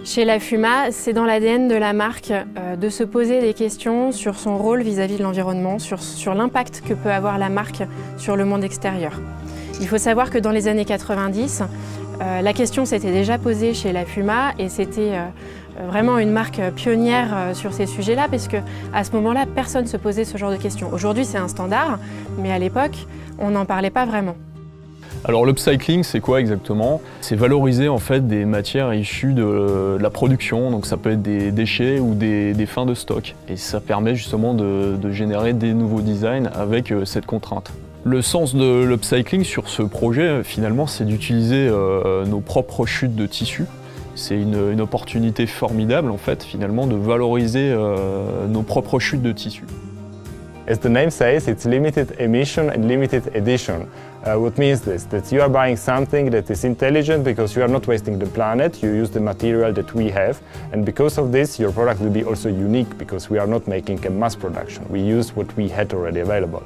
Chez La Fuma, c'est dans l'ADN de la marque de se poser des questions sur son rôle vis-à-vis de l'environnement, sur l'impact que peut avoir la marque sur le monde extérieur. Il faut savoir que dans les années 90, la question s'était déjà posée chez La Fuma et c'était vraiment une marque pionnière sur ces sujets-là parce qu'à ce moment-là, personne ne se posait ce genre de questions. Aujourd'hui, c'est un standard, mais à l'époque, on n'en parlait pas vraiment. Alors l'upcycling, c'est quoi exactement? C'est valoriser en fait des matières issues de la production, donc ça peut être des déchets ou des fins de stock. Et ça permet justement de générer des nouveaux designs avec cette contrainte. Le sens de l'upcycling sur ce projet, finalement, c'est d'utiliser nos propres chutes de tissu. C'est une opportunité formidable en fait, finalement, de valoriser nos propres chutes de tissu. As the name says, it's limited emission and limited edition. What means this? That you are buying something that is intelligent because you are not wasting the planet, you use the material that we have, and because of this your product will be also unique because we are not making a mass production. We use what we had already available.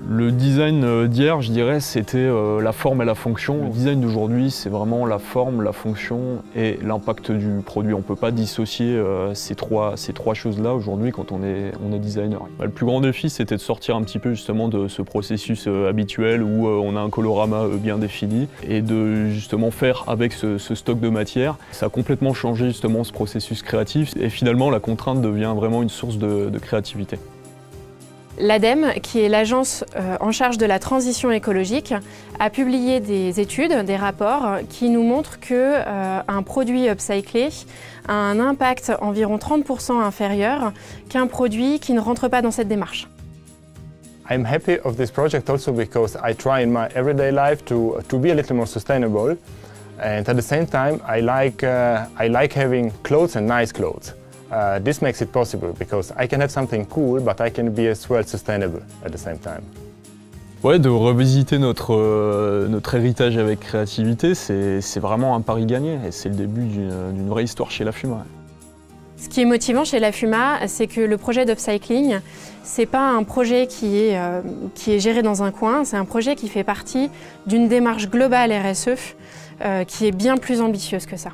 Le design d'hier, je dirais, c'était la forme et la fonction. Le design d'aujourd'hui, c'est vraiment la forme, la fonction et l'impact du produit. On ne peut pas dissocier ces trois choses-là aujourd'hui quand on est designer. Le plus grand défi, c'était de sortir un petit peu justement de ce processus habituel où on a un colorama bien défini et de justement faire avec ce stock de matière. Ça a complètement changé justement ce processus créatif et finalement la contrainte devient vraiment une source de créativité. L'ADEME, qui est l'agence en charge de la transition écologique, a publié des études, des rapports qui nous montrent qu'un produit upcyclé a un impact environ 30% inférieur qu'un produit qui ne rentre pas dans cette démarche. I'm happy of this project also because I try in my everyday life to be a little more sustainable, and at the same time I like having clothes and nice clothes. This makes it possible because I can have something cool, but I can be as well sustainable at the same time. Ouais, de revisiter notre héritage avec créativité, c'est vraiment un pari gagné et c'est le début d'une vraie histoire chez La Fuma. Ce qui est motivant chez La Fuma, c'est que le projet d'upcycling, c'est pas un projet qui est géré dans un coin, c'est un projet qui fait partie d'une démarche globale RSE qui est bien plus ambitieuse que ça.